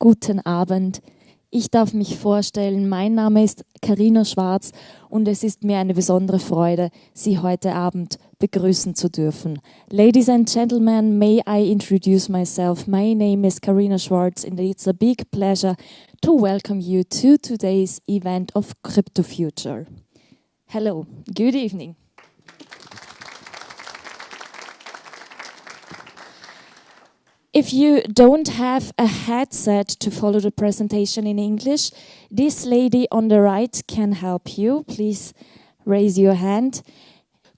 Guten Abend. Ich darf mich vorstellen, mein Name ist Carina Schwarz und es ist mir eine besondere Freude, Sie heute Abend begrüßen zu dürfen. Ladies and gentlemen, may I introduce myself. My name is Carina Schwarz and it's a big pleasure to welcome you to today's event of Crypto Future. Hello, good evening. If you don't have a headset to follow the presentation in English, this lady on the right can help you. Please raise your hand.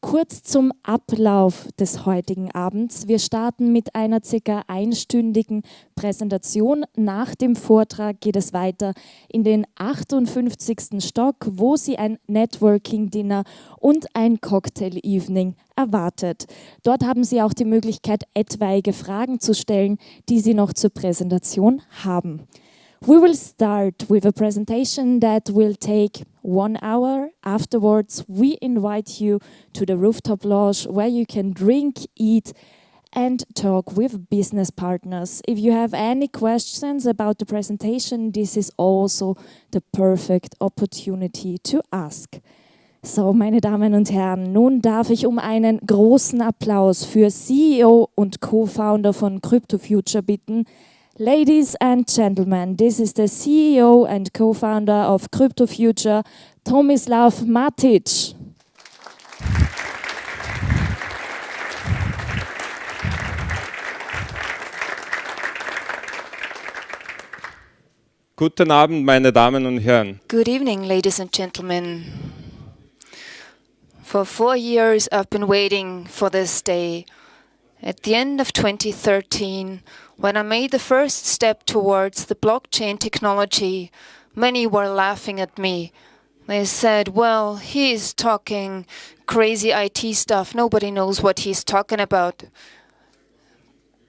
Kurz zum Ablauf des heutigen Abends. Wir starten mit einer ca. einstündigen Präsentation. Nach dem Vortrag geht es weiter in den 58. Stock, wo Sie ein Networking-Dinner und ein Cocktail-Evening erwartet. Dort haben Sie auch die Möglichkeit, etwaige Fragen zu stellen, die Sie noch zur Präsentation haben. We will start with a presentation that will take 1 hour. Afterwards, we invite you to the rooftop lounge where you can drink, eat and talk with business partners. If you have any questions about the presentation, this is also the perfect opportunity to ask. So, meine Damen und Herren, nun darf ich um einen großen Applaus für CEO und Co-Founder von Crypto Future bitten. Ladies and gentlemen, this is the CEO and co-founder of Crypto Future, Tomislav Matic. Guten Abend, meine Damen und Herren. Good evening, ladies and gentlemen. For 4 years, I've been waiting for this day. At the end of 2013, when I made the first step towards the blockchain technology, many were laughing at me. They said, well, he's talking crazy IT stuff. Nobody knows what he's talking about.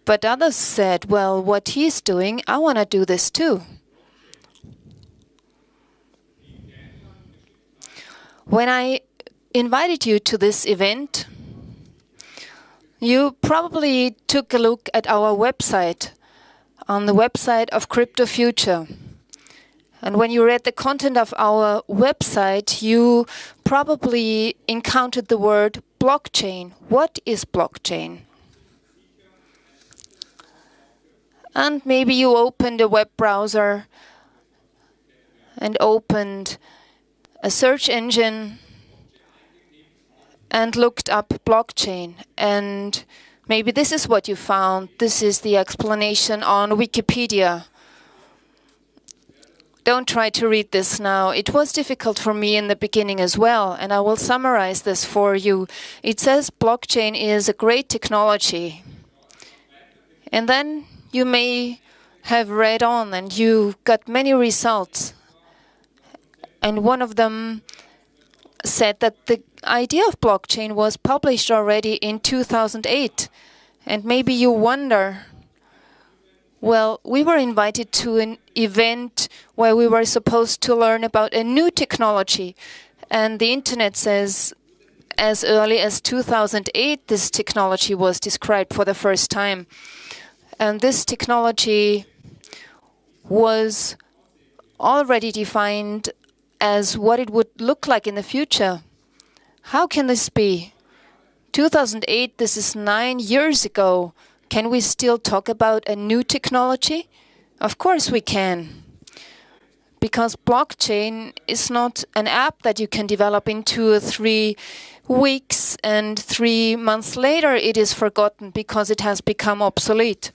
But others said, well, what he's doing, I want to do this too. When I invited you to this event, you probably took a look at our website, on the website of Crypto Future. And when you read the content of our website, you probably encountered the word blockchain. What is blockchain? And maybe you opened a web browser and opened a search engine and looked up blockchain, and maybe this is what you found. This is the explanation on Wikipedia. Don't try to read this now. It was difficult for me in the beginning as well, and I will summarize this for you. It says blockchain is a great technology. And then you may have read on and you got many results. And one of them said that the idea of blockchain was published already in 2008. And maybe you wonder, well, we were invited to an event where we were supposed to learn about a new technology. And the internet says as early as 2008, this technology was described for the first time. And this technology was already defined as what it would look like in the future. How can this be? 2008, this is 9 years ago. Can we still talk about a new technology? Of course we can. Because blockchain is not an app that you can develop in 2 or 3 weeks and 3 months later it is forgotten because it has become obsolete.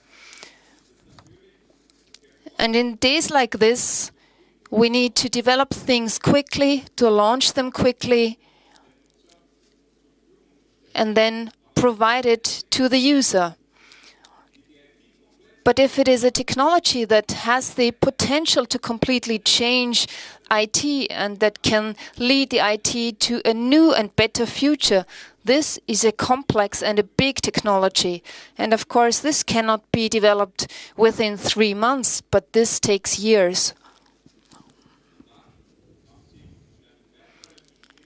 And in days like this, we need to develop things quickly, to launch them quickly, and then provide it to the user. But if it is a technology that has the potential to completely change IT and that can lead the IT to a new and better future, this is a complex and a big technology. And of course, this cannot be developed within 3 months, but this takes years.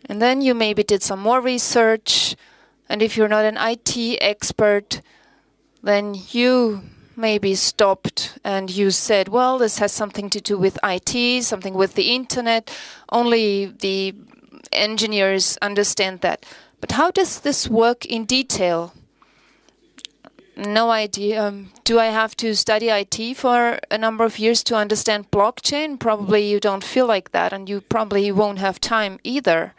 And then you maybe did some more research, and if you're not an IT expert, then you maybe stopped and you said, well, this has something to do with IT, something with the internet. Only the engineers understand that. But how does this work in detail? No idea. Do I have to study IT for a number of years to understand blockchain? Probably you don't feel like that, and you probably won't have time either.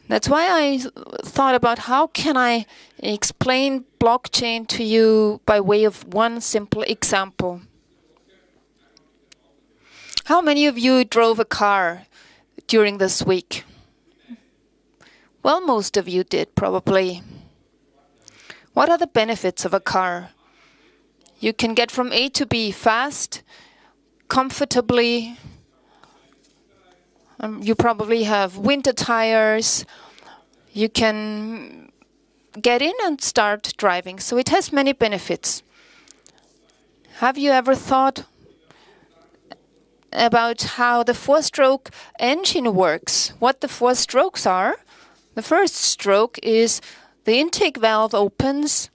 That's why I thought about how can I explain blockchain to you by way of one simple example. How many of you drove a car during this week? Well, most of you did, probably. What are the benefits of a car? You can get from A to B fast, comfortably. You probably have winter tires. You can get in and start driving. So it has many benefits. Have you ever thought about how the four-stroke engine works? What the four strokes are? The first stroke is the intake valve opens.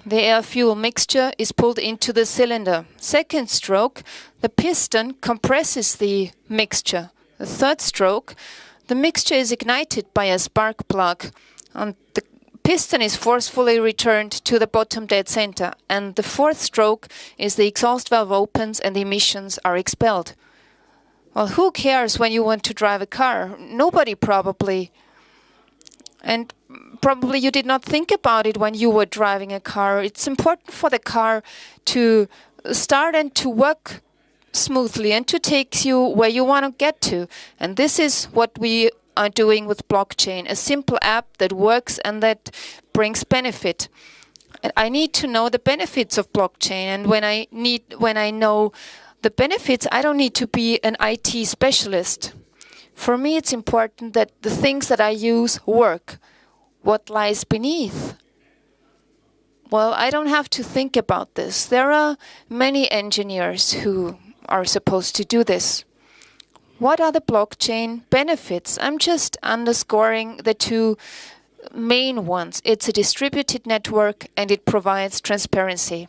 The air-fuel mixture is pulled into the cylinder. Second stroke, the piston compresses the mixture. The third stroke, the mixture is ignited by a spark plug, and the piston is forcefully returned to the bottom dead center. And the fourth stroke is the exhaust valve opens and the emissions are expelled. Well, who cares when you want to drive a car? Nobody probably. And probably you did not think about it when you were driving a car. It's important for the car to start and to work smoothly and to take you where you want to get to. And this is what we are doing with blockchain, a simple app that works and that brings benefit. And I need to know the benefits of blockchain, and when I know the benefits, I don't need to be an IT specialist. For me, it's important that the things that I use work. What lies beneath? Well, I don't have to think about this. There are many engineers who are supposed to do this. What are the blockchain benefits? I'm just underscoring the two main ones. It's a distributed network and it provides transparency.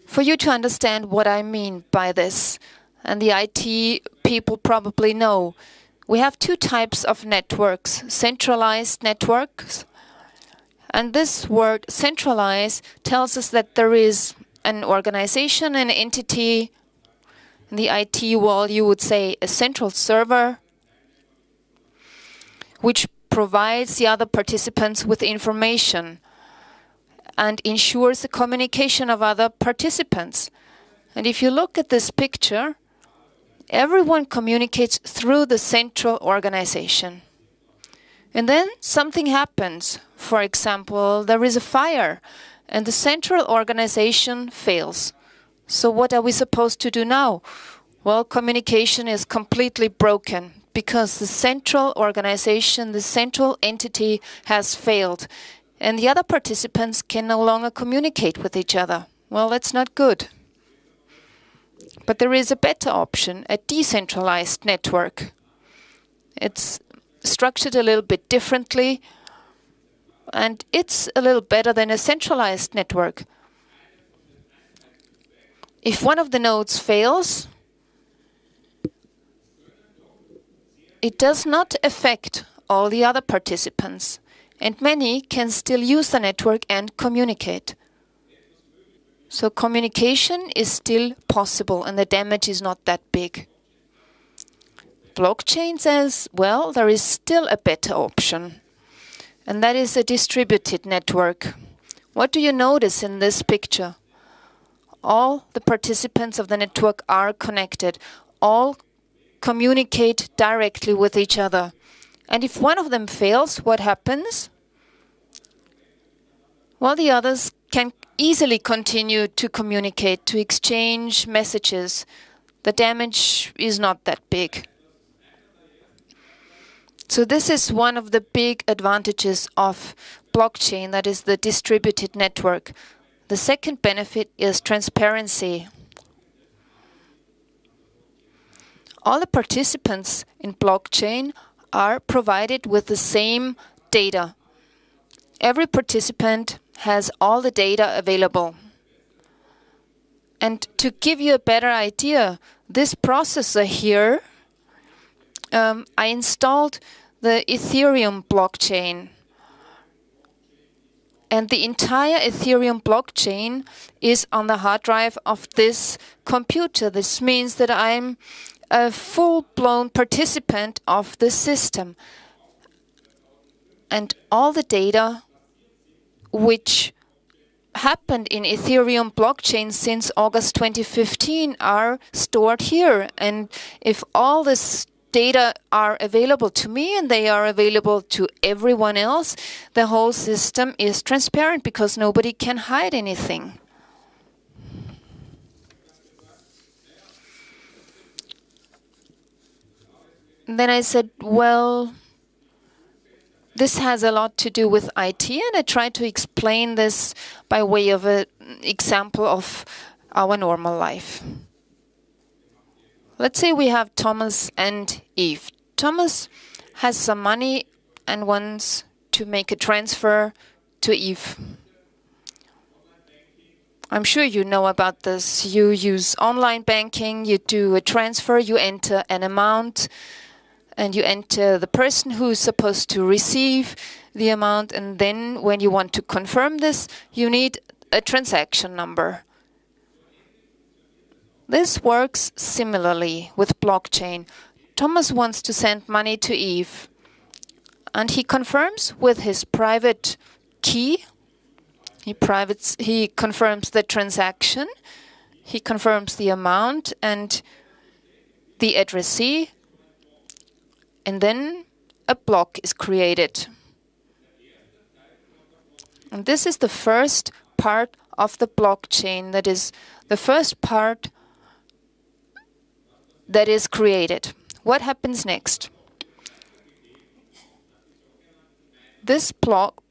For you to understand what I mean by this, and the IT people probably know, we have two types of networks, centralized networks. And this word centralized tells us that there is an organization, an entity. In the IT world, you would say a central server, which provides the other participants with information and ensures the communication of other participants. And if you look at this picture, everyone communicates through the central organization. And then something happens. For example, there is a fire and the central organization fails. So what are we supposed to do now? Well, communication is completely broken because the central organization, the central entity has failed. And the other participants can no longer communicate with each other. Well, that's not good. But there is a better option, a decentralized network. It's structured a little bit differently, and it's a little better than a centralized network. If one of the nodes fails, it does not affect all the other participants, and many can still use the network and communicate. So communication is still possible and the damage is not that big. Blockchain says, well, there is still a better option, and that is a distributed network. What do you notice in this picture? All the participants of the network are connected. All communicate directly with each other. And if one of them fails, what happens? Well, the others can easily continue to communicate, to exchange messages. The damage is not that big. So this is one of the big advantages of blockchain, that is the distributed network. The second benefit is transparency. All the participants in blockchain are provided with the same data. Every participant has all the data available. And to give you a better idea, this processor here, I installed the Ethereum blockchain. And the entire Ethereum blockchain is on the hard drive of this computer. This means that I'm a full-blown participant of the system. And all the data which happened in Ethereum blockchain since August 2015 are stored here. And if all this data are available to me and they are available to everyone else, the whole system is transparent because nobody can hide anything. And then I said, well, this has a lot to do with IT, and I tried to explain this by way of an example of our normal life. Let's say we have Thomas and Eve. Thomas has some money and wants to make a transfer to Eve. I'm sure you know about this. You use online banking, you do a transfer, you enter an amount, and you enter the person who is supposed to receive the amount, and then when you want to confirm this, you need a transaction number. This works similarly with blockchain. Thomas wants to send money to Eve, and he confirms with his private key. He confirms the transaction, he confirms the amount and the addressee, and then a block is created. And this is the first part of the blockchain, that is the first part that is created. What happens next? This block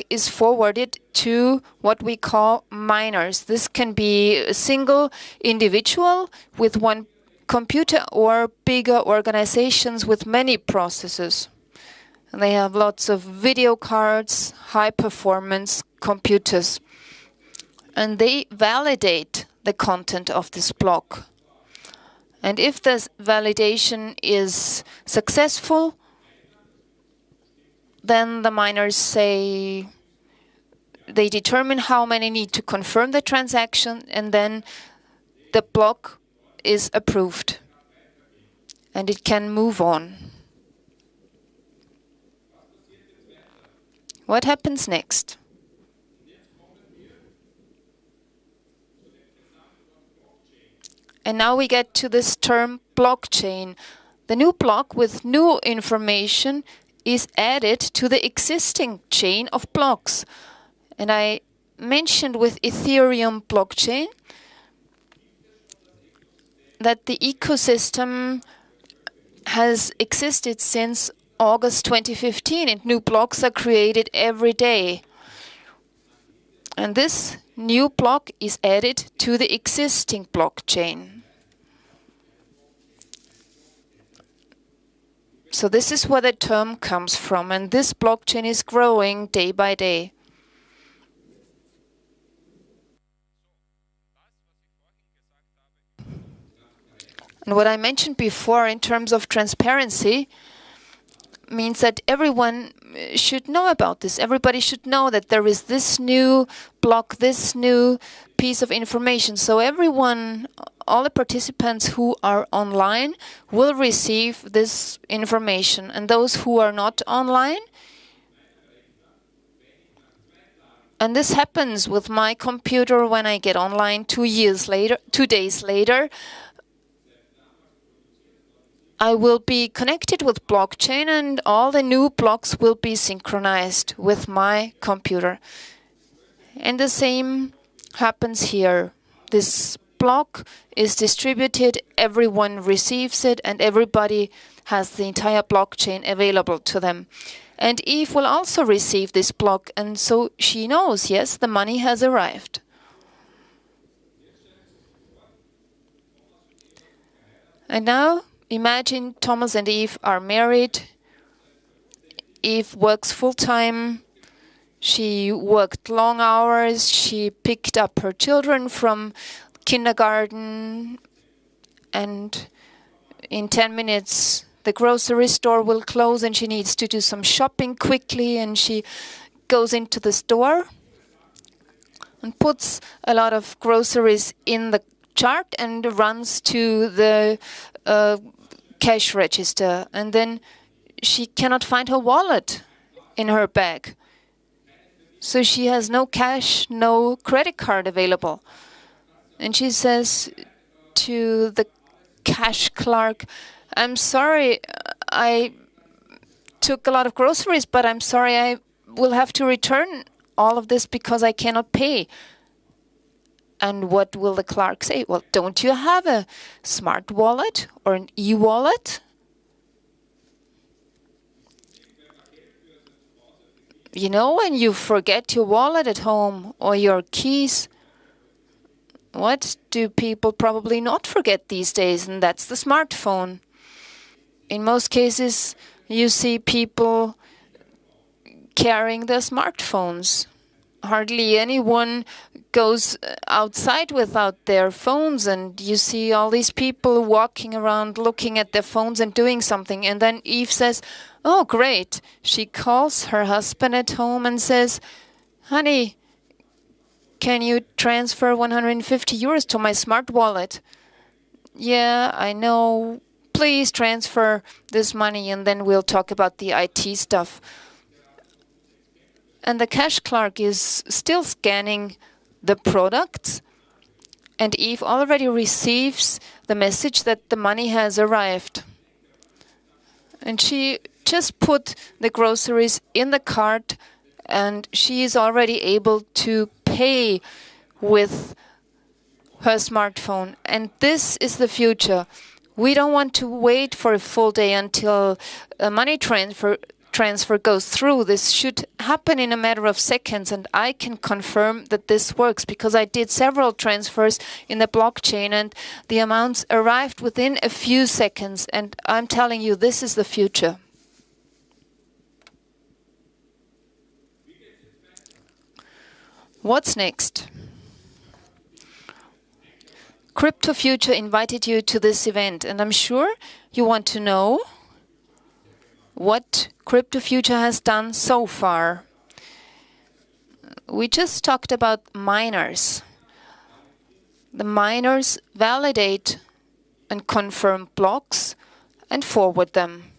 is forwarded to what we call miners. This can be a single individual with one computer or bigger organizations with many processors. And they have lots of video cards, high performance computers. And they validate the content of this block. And if this validation is successful, then the miners say they determine how many need to confirm the transaction, and then the block is approved and it can move on. What happens next? And now we get to this term blockchain. The new block with new information is added to the existing chain of blocks. And I mentioned with Ethereum blockchain that the ecosystem has existed since August 2015 and new blocks are created every day. And this new block is added to the existing blockchain. So this is where the term comes from, and this blockchain is growing day by day. And what I mentioned before in terms of transparency means that everyone should know about this. Everybody should know that there is this new block, this new piece of information. So everyone, all the participants who are online will receive this information. And those who are not online, and this happens with my computer when I get online 2 days later, I will be connected with blockchain and all the new blocks will be synchronized with my computer. And the same happens here. This block is distributed, everyone receives it, and everybody has the entire blockchain available to them. And Eve will also receive this block, and so she knows, yes, the money has arrived. And now, imagine Thomas and Eve are married. Eve works full-time. She worked long hours. She picked up her children from kindergarten, and in 10 minutes the grocery store will close and she needs to do some shopping quickly, and she goes into the store and puts a lot of groceries in the cart and runs to the cash register, and then she cannot find her wallet in her bag. So she has no cash, no credit card available. And she says to the cash clerk, "I'm sorry, I took a lot of groceries, but I'm sorry, I will have to return all of this because I cannot pay." And what will the clerk say? "Well, don't you have a smart wallet or an e-wallet?" You know, when you forget your wallet at home or your keys, what do people probably not forget these days? And that's the smartphone. In most cases, you see people carrying their smartphones. Hardly anyone goes outside without their phones, and you see all these people walking around looking at their phones and doing something. And then Eve says, "Oh, great." She calls her husband at home and says, "Honey, can you transfer 150 euros to my smart wallet?" "Yeah, I know. Please transfer this money and then we'll talk about the IT stuff." And the cash clerk is still scanning the products, and Eve already receives the message that the money has arrived. And she just put the groceries in the cart, and she is already able to pay with her smartphone. And this is the future. We don't want to wait for a full day until a money transfer goes through. This should happen in a matter of seconds, and I can confirm that this works because I did several transfers in the blockchain and the amounts arrived within a few seconds, and I'm telling you, this is the future. What's next? Crypto Future invited you to this event, and I'm sure you want to know what Crypto Future has done so far. We just talked about miners. The miners validate and confirm blocks and forward them.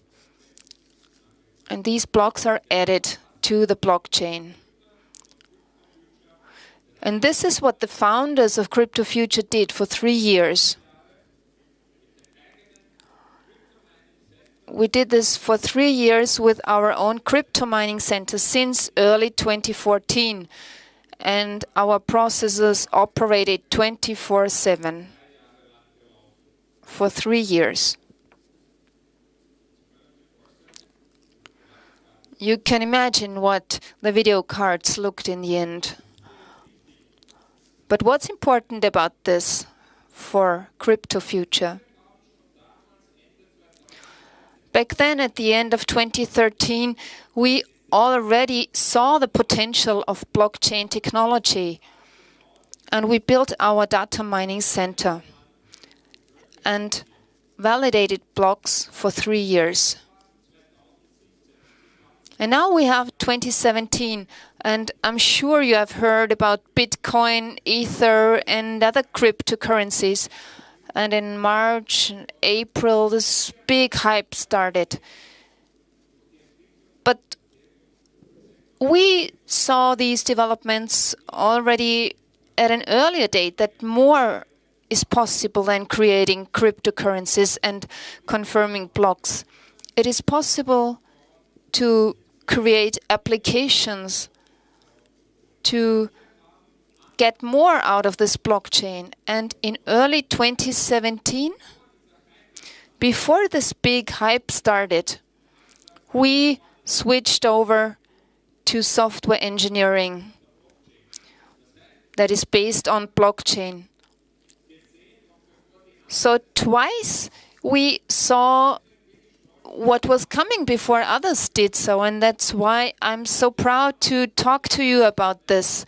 And these blocks are added to the blockchain. And this is what the founders of Crypto Future did for 3 years. We did this for 3 years with our own crypto mining center since early 2014. And our processors operated 24/7 for 3 years. You can imagine what the video cards looked in the end. But what's important about this for Crypto Future? Back then, at the end of 2013, we already saw the potential of blockchain technology, and we built our data mining center and validated blocks for 3 years. And now we have 2017, and I'm sure you have heard about Bitcoin, Ether, and other cryptocurrencies. And in March and April, this big hype started. But we saw these developments already at an earlier date, that more is possible than creating cryptocurrencies and confirming blocks. It is possible to create applications to get more out of this blockchain. And in early 2017, before this big hype started, we switched over to software engineering that is based on blockchain. So twice we saw what was coming before others did so, and that's why I'm so proud to talk to you about this.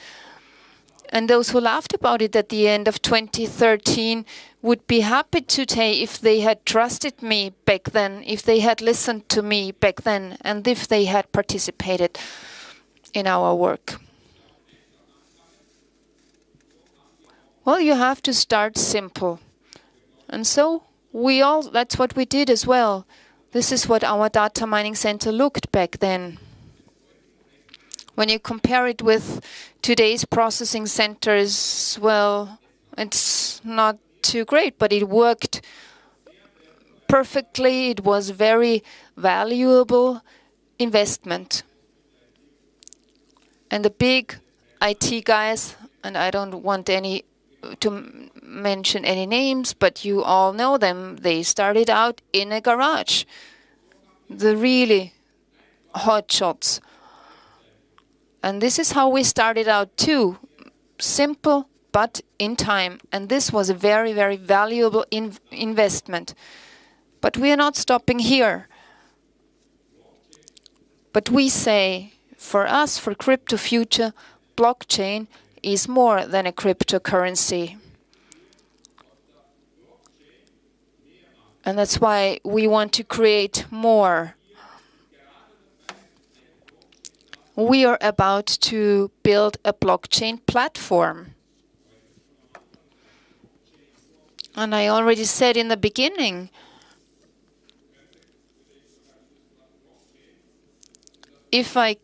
And those who laughed about it at the end of 2013 would be happy today if they had trusted me back then, if they had listened to me back then, and if they had participated in our work. Well, you have to start simple. And so that's what we did as well. This is what our data mining center looked back then. When you compare it with today's processing centers, well, it's not too great, but it worked perfectly. It was very valuable investment. And the big IT guys, and I don't want to mention any names, but you all know them. They started out in a garage. The really hot shots. And this is how we started out too. Simple, but in time. And this was a very, very valuable investment. But we are not stopping here. But we say, for us, for Crypto Future, blockchain is more than a cryptocurrency. And that's why we want to create more. We are about to build a blockchain platform. And I already said in the beginning, if I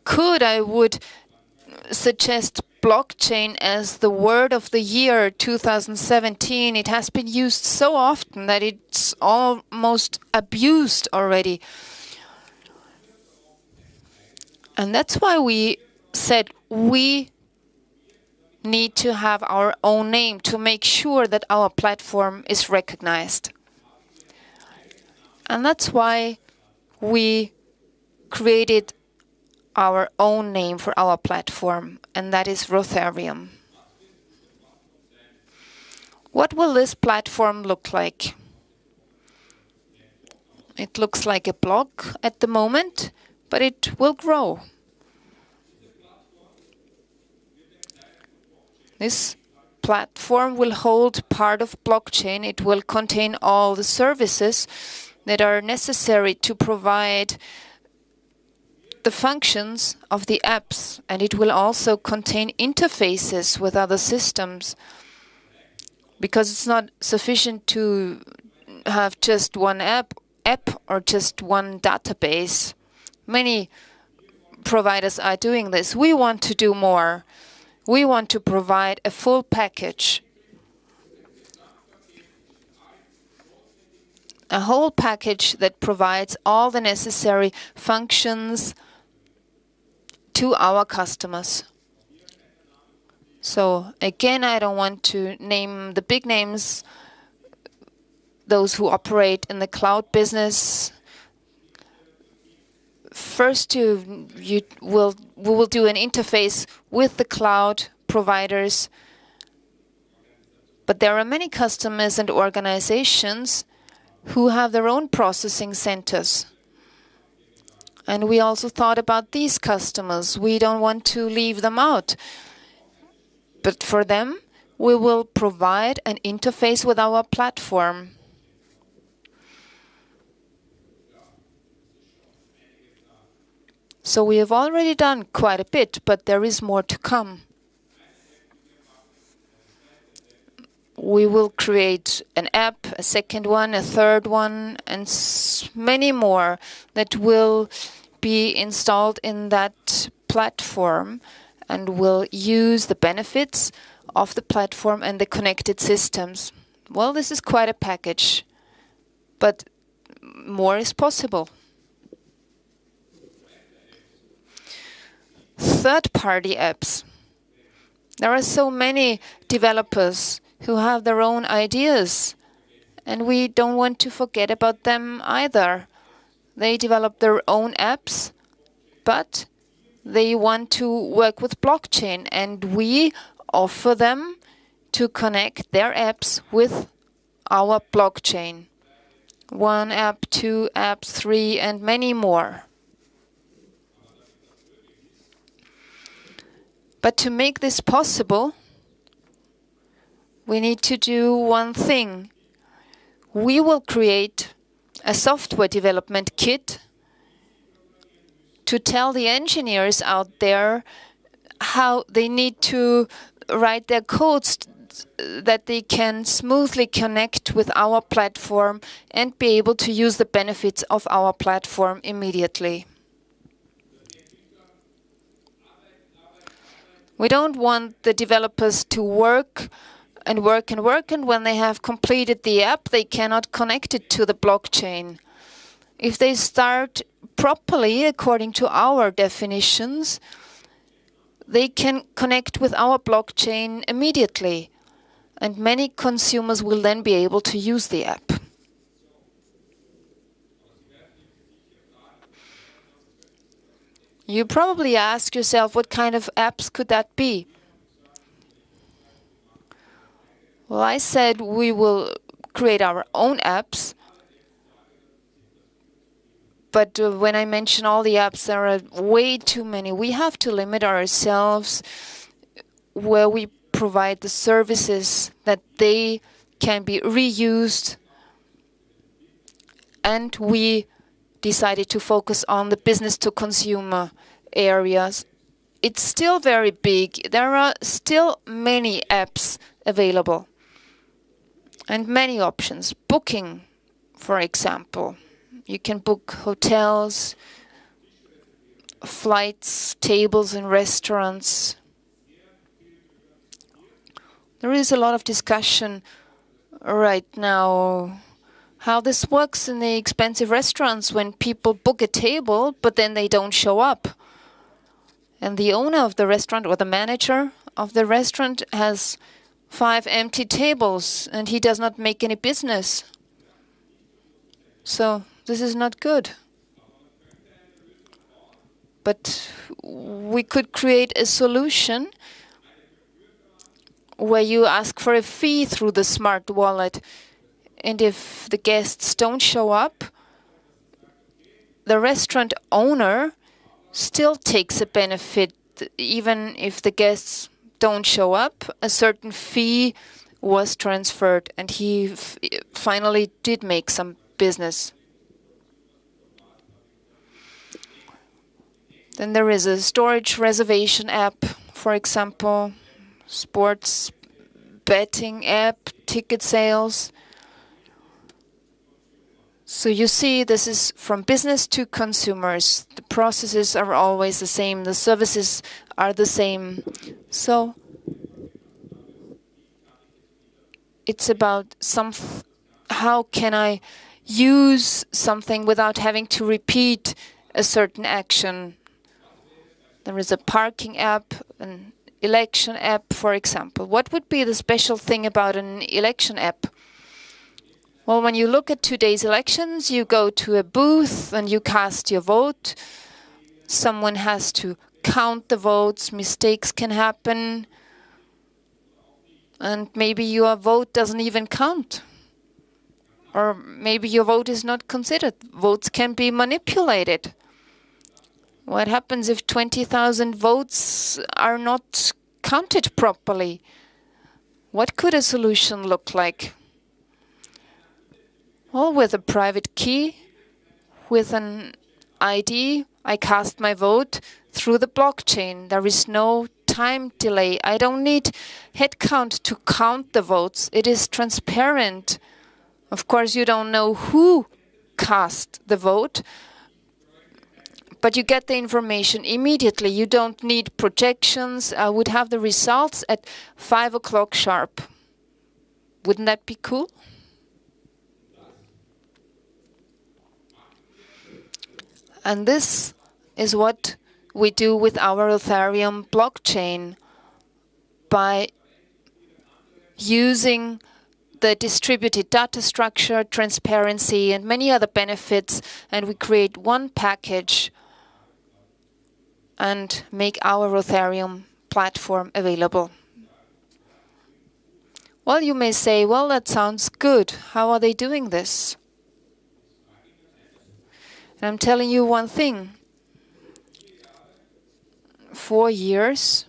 could, I would suggest blockchain as the word of the year 2017. It has been used so often that it's almost abused already. And that's why we said we need to have our own name to make sure that our platform is recognized. And that's why we created our own name for our platform, and that is Rotharium. What will this platform look like? It looks like a blog at the moment, but it will grow. This platform will hold part of blockchain. It will contain all the services that are necessary to provide the functions of the apps, and it will also contain interfaces with other systems, because it's not sufficient to have just one app or just one database. Many providers are doing this. We want to do more. We want to provide a full package. A whole package that provides all the necessary functions to our customers. So again, I don't want to name the big names, those who operate in the cloud business. First, we will do an interface with the cloud providers. But there are many customers and organizations who have their own processing centers. And we also thought about these customers. We don't want to leave them out. But for them, we will provide an interface with our platform. So we have already done quite a bit, but there is more to come. We will create an app, a second one, a third one, and many more that will be installed in that platform and will use the benefits of the platform and the connected systems. Well, this is quite a package, but more is possible. Third-party apps. There are so many developers who have their own ideas, and we don't want to forget about them either. They develop their own apps, but they want to work with blockchain, and we offer them to connect their apps with our blockchain. 1 app, 2 apps, 3, and many more. But to make this possible, we need to do one thing. We will create a software development kit to tell the engineers out there how they need to write their codes that they can smoothly connect with our platform and be able to use the benefits of our platform immediately. We don't want the developers to work and work and work, and when they have completed the app, they cannot connect it to the blockchain. If they start properly, according to our definitions, they can connect with our blockchain immediately, and many consumers will then be able to use the app. You probably ask yourself, what kind of apps could that be? Well, I said we will create our own apps. But when I mention all the apps, there are way too many. We have to limit ourselves where we provide the services that they can be reused. And we decided to focus on the business-to-consumer areas. It's still very big. There are still many apps available and many options. Booking, for example. You can book hotels, flights, tables in restaurants. There is a lot of discussion right now how this works in the expensive restaurants when people book a table, but then they don't show up. And the owner of the restaurant or the manager of the restaurant has 5 empty tables and he does not make any business. So this is not good. But we could create a solution where you ask for a fee through the smart wallet. And if the guests don't show up, the restaurant owner still takes a benefit. Even if the guests don't show up, a certain fee was transferred and he finally did make some business. Then there is a storage reservation app, for example, sports betting app, ticket sales. So you see, this is from business to consumers. The processes are always the same. The services are the same. So it's about how can I use something without having to repeat a certain action. There is a parking app, an election app, for example. What would be the special thing about an election app? Well, when you look at today's elections, you go to a booth and you cast your vote. Someone has to count the votes. Mistakes can happen. And maybe your vote doesn't even count. Or maybe your vote is not considered. Votes can be manipulated. What happens if 20,000 votes are not counted properly? What could a solution look like? Well, with a private key, with an ID, I cast my vote through the blockchain. There is no time delay. I don't need headcount to count the votes. It is transparent. Of course, you don't know who cast the vote, but you get the information immediately. You don't need projections. I would have the results at 5 o'clock sharp. Wouldn't that be cool? And this is what we do with our Rotharium blockchain by using the distributed data structure, transparency, and many other benefits, and we create one package and make our Rotharium platform available. Well, you may say, well, that sounds good. How are they doing this? And I'm telling you one thing. 4 years,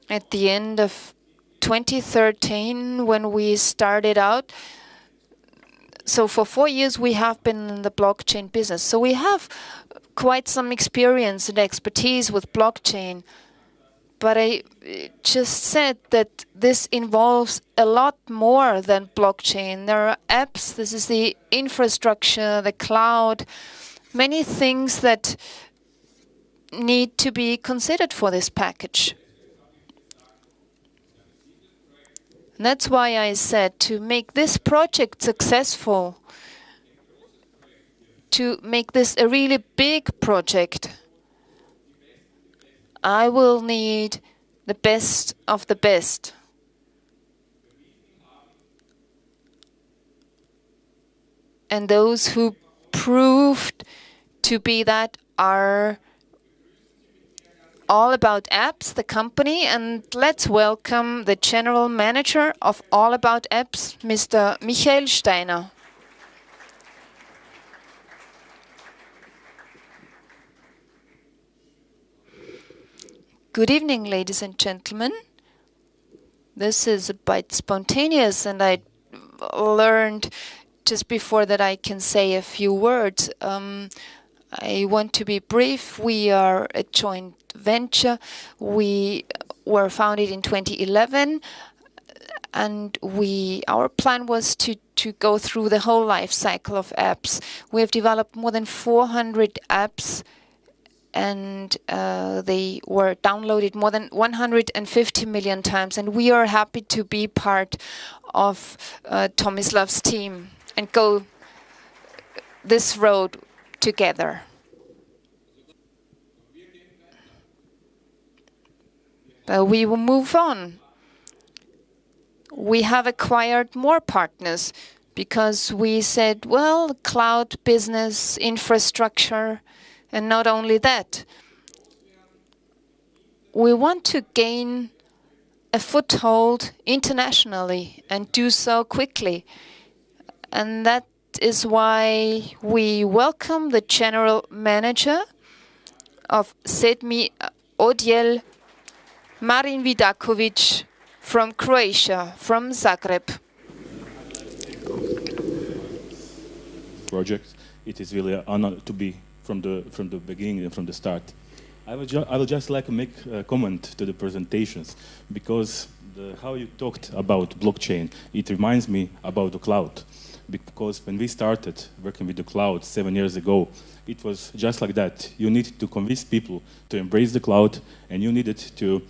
at the end of 2013, when we started out, so for 4 years we have been in the blockchain business. So we have quite some experience and expertise with blockchain. But I just said that this involves a lot more than blockchain. There are apps, this is the infrastructure, the cloud, many things that need to be considered for this package. And that's why I said to make this project successful, to make this a really big project, I will need the best of the best. And those who proved to be that are All About Apps, the company. And let's welcome the general manager of All About Apps, Mr. Michael Steiner. Good evening, ladies and gentlemen. This is a bit spontaneous, and I learned just before that I can say a few words. I want to be brief. We are a joint venture. We were founded in 2011, and our plan was to go through the whole life cycle of apps. We have developed more than 400 apps, and they were downloaded more than 150 million times. And we are happy to be part of Tomislav's team and go this road together. We will move on. We have acquired more partners because we said, well, cloud business, infrastructure, and not only that. We want to gain a foothold internationally and do so quickly. And that is why we welcome the general manager of Sedmi Odjel, Marin Vidakovic from Croatia, from Zagreb. Project. It is really an honor to be from the beginning and from the start. I would just like to make a comment to the presentations, because how you talked about blockchain, it reminds me about the cloud. Because when we started working with the cloud 7 years ago, it was just like that. You needed to convince people to embrace the cloud, and you needed to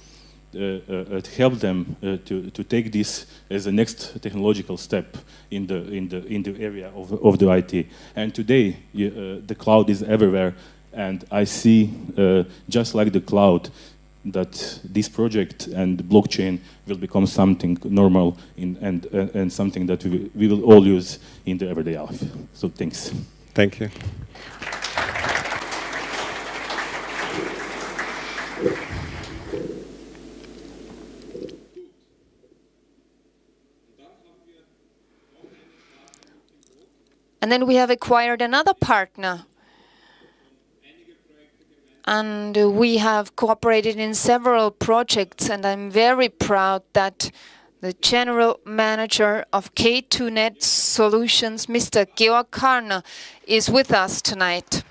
help them to take this as a next technological step in the area of the IT. And today, the cloud is everywhere, and I see just like the cloud, that this project and blockchain will become something normal and something that we will all use in the everyday life. So thanks. Thank you. And then we have acquired another partner. And we have cooperated in several projects, and I'm very proud that the general manager of K2Net Solutions, Mr. Georg Karner, is with us tonight.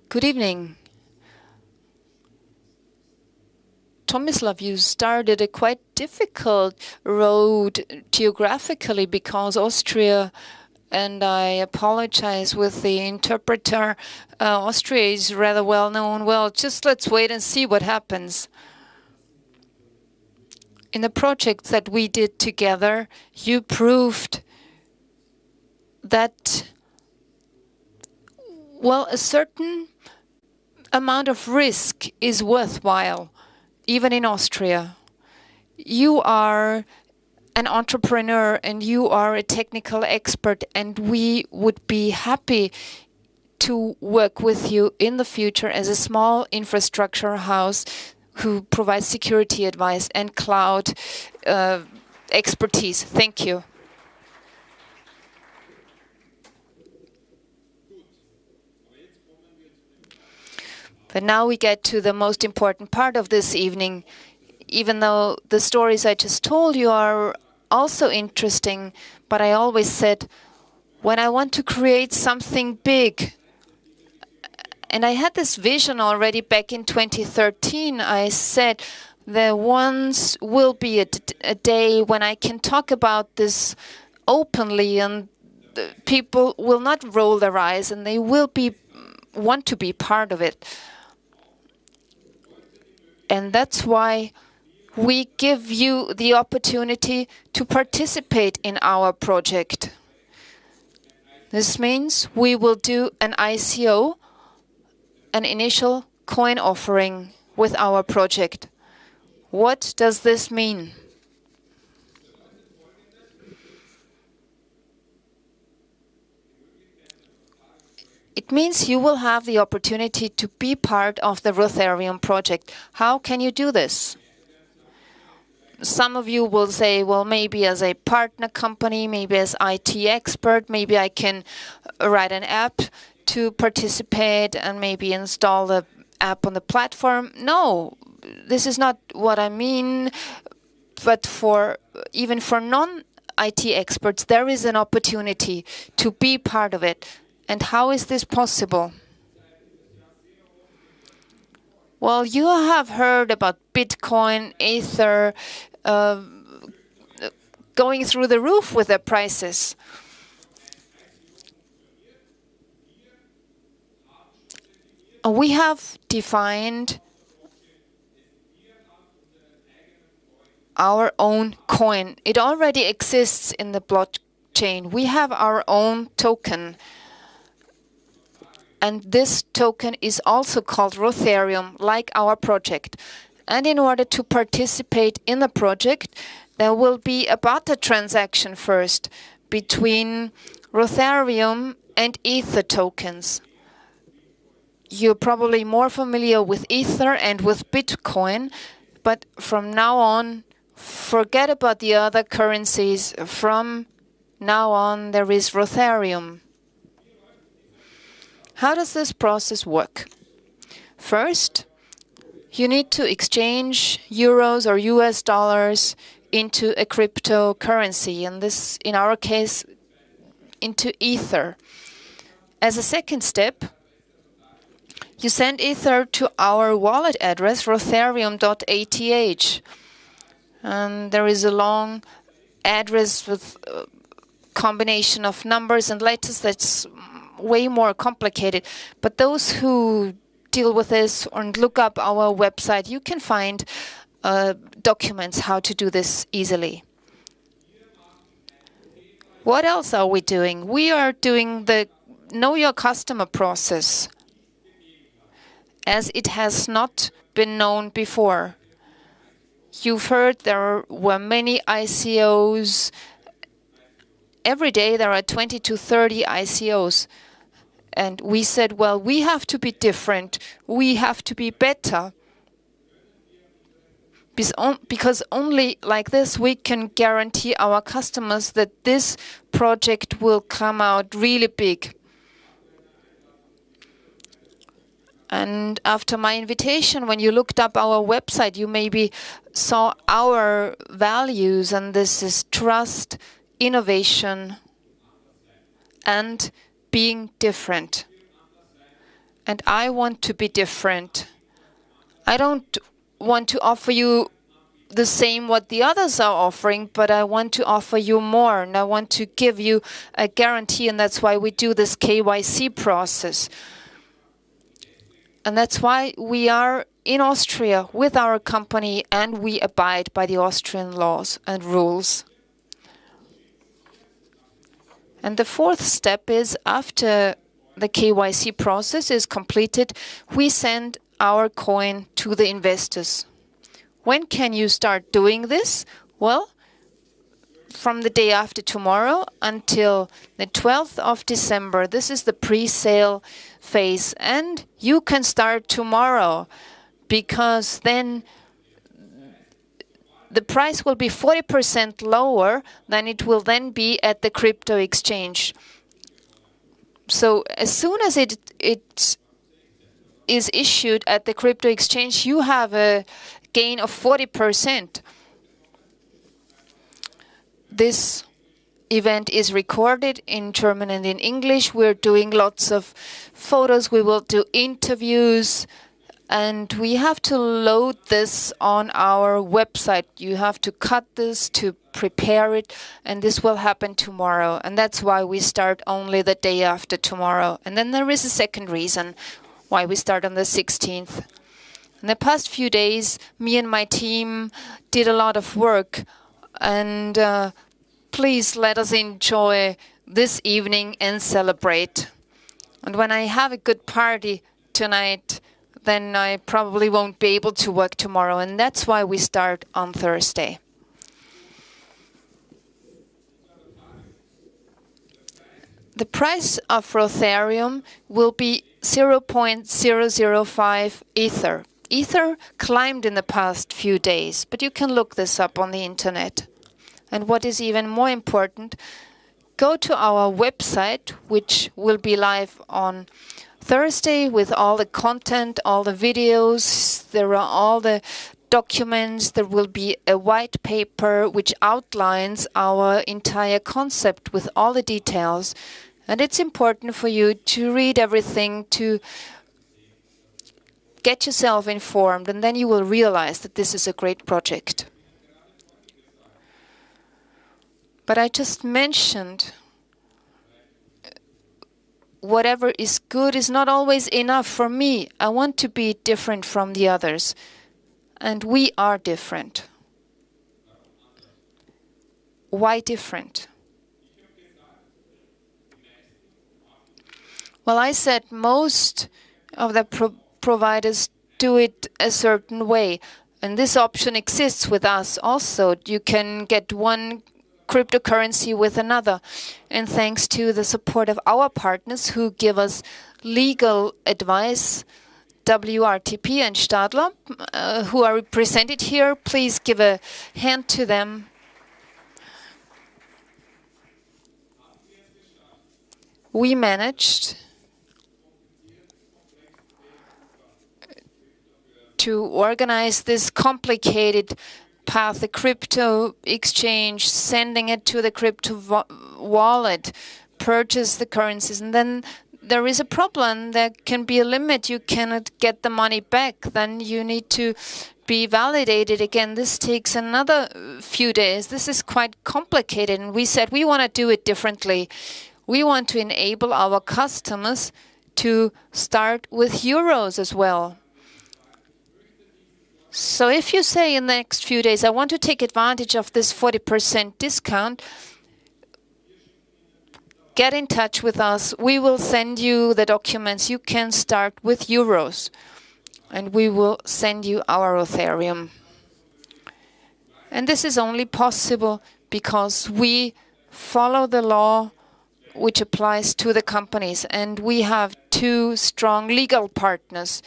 Good evening. Tomislav, you started a quite difficult road geographically, because Austria, and I apologize with the interpreter, Austria is rather well known. Well, just let's wait and see what happens. In the projects that we did together, you proved that, well, a certain amount of risk is worthwhile, even in Austria. You are an entrepreneur and you are a technical expert, and we would be happy to work with you in the future as a small infrastructure house who provides security advice and cloud expertise. Thank you. But now we get to the most important part of this evening. Even though the stories I just told you are also interesting, but I always said, when I want to create something big, and I had this vision already back in 2013, I said, there once will be a day when I can talk about this openly, and people will not roll their eyes, and they will want to be part of it. And that's why we give you the opportunity to participate in our project. This means we will do an ICO, an initial coin offering with our project. What does this mean? It means you will have the opportunity to be part of the Rotharium project. How can you do this? Some of you will say, well, maybe as a partner company, maybe as IT expert, maybe I can write an app to participate and maybe install the app on the platform. No, this is not what I mean. But even for non-IT experts, there is an opportunity to be part of it. And how is this possible? Well, you have heard about Bitcoin, Ether, going through the roof with their prices. We have defined our own coin. It already exists in the blockchain. We have our own token. And this token is also called Rotharium, like our project. And in order to participate in the project, there will be a barter transaction first between Rotharium and Ether tokens. You're probably more familiar with Ether and with Bitcoin, but from now on, forget about the other currencies. From now on, there is Rotharium. How does this process work? First, you need to exchange euros or US dollars into a cryptocurrency, and this, in our case, into Ether. As a second step, you send Ether to our wallet address, rotharium.ath. And there is a long address with a combination of numbers and letters that's way more complicated. But those who deal with this and look up our website, you can find documents how to do this easily. What else are we doing? We are doing the Know Your Customer process, as it has not been known before. You've heard there were many ICOs. Every day there are 20 to 30 ICOs. And we said, well, we have to be different. We have to be better. Because only like this we can guarantee our customers that this project will come out really big. And after my invitation, when you looked up our website, you maybe saw our values, and this is trust, innovation, and being different. And I want to be different. I don't want to offer you the same what the others are offering, but I want to offer you more, and I want to give you a guarantee, and that's why we do this KYC process. And that's why we are in Austria with our company, and we abide by the Austrian laws and rules. And the fourth step is, after the KYC process is completed, we send our coin to the investors. When can you start doing this? Well, from the day after tomorrow until the 12th of December. This is the pre-sale phase, and you can start tomorrow, because then the price will be 40% lower than it will then be at the crypto exchange. So as soon as it is issued at the crypto exchange, you have a gain of 40%. This event is recorded in German and in English. We're doing lots of photos. We will do interviews. And we have to load this on our website. You have to cut this to prepare it. And this will happen tomorrow. And that's why we start only the day after tomorrow. And then there is a second reason why we start on the 16th. In the past few days, me and my team did a lot of work. And please let us enjoy this evening and celebrate. And when I have a good party tonight, then I probably won't be able to work tomorrow. And that's why we start on Thursday. The price of Rotharium will be 0.005 Ether. Ether climbed in the past few days, but you can look this up on the internet. And what is even more important, go to our website, which will be live on Thursday with all the content, all the videos. There are all the documents. There will be a white paper which outlines our entire concept with all the details. And it's important for you to read everything, to get yourself informed, and then you will realize that this is a great project. But I just mentioned whatever is good is not always enough for me. I want to be different from the others. And we are different. Why different? Well, I said most of the providers do it a certain way. And this option exists with us also. You can get one cryptocurrency with another. And thanks to the support of our partners who give us legal advice, WRTP and Stadler, who are represented here, please give a hand to them. We managed to organize this complicated path, the crypto exchange, sending it to the crypto wallet, purchase the currencies, and then there is a problem. There can be a limit. You cannot get the money back. Then you need to be validated again. This takes another few days. This is quite complicated, and we said we want to do it differently. We want to enable our customers to start with euros as well. So if you say in the next few days, I want to take advantage of this 40% discount, get in touch with us. We will send you the documents. You can start with euros, and we will send you our Rotharium. And this is only possible because we follow the law which applies to the companies, and we have two strong legal partners.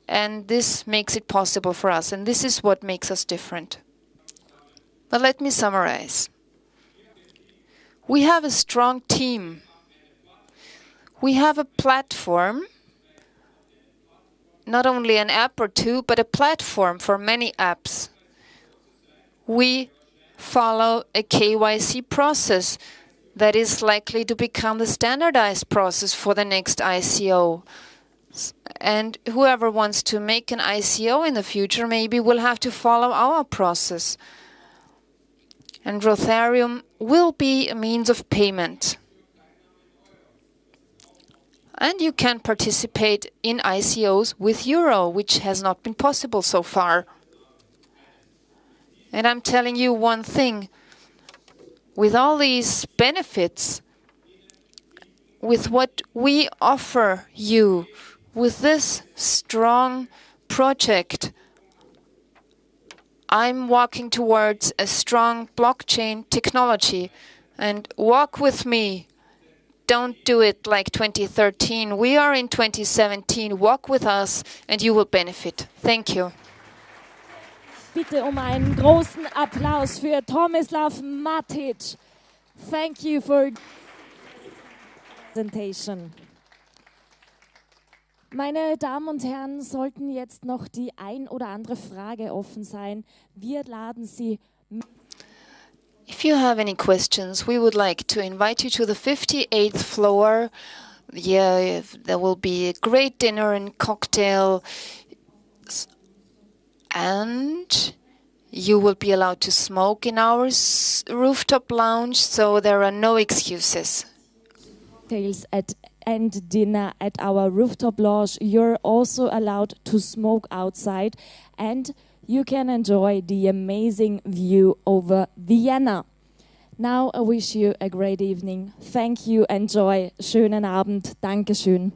And this makes it possible for us. And this is what makes us different. But let me summarize. We have a strong team. We have a platform, not only an app or two, but a platform for many apps. We follow a KYC process that is likely to become the standardized process for the next ICO. And whoever wants to make an ICO in the future maybe will have to follow our process. And Rotharium will be a means of payment. And you can participate in ICOs with euro, which has not been possible so far. And I'm telling you one thing. With all these benefits, with what we offer you, with this strong project, I'm walking towards a strong blockchain technology. And walk with me. Don't do it like 2013. We are in 2017. Walk with us and you will benefit. Thank you. bitte um einen großen Applaus für Tomislav Matic. Thank you for presentation. Meine Damen und Herren, sollten jetzt noch die ein oder andere Frage offen sein, wir laden Sie. If you have any questions, we would like to invite you to the 58th floor. Yeah, there will be a great dinner and cocktail, and you will be allowed to smoke in our rooftop lounge, so there are no excuses. And dinner at our rooftop lounge. You're also allowed to smoke outside, and you can enjoy the amazing view over Vienna. Now I wish you a great evening. Thank you, enjoy. Schönen Abend. Dankeschön.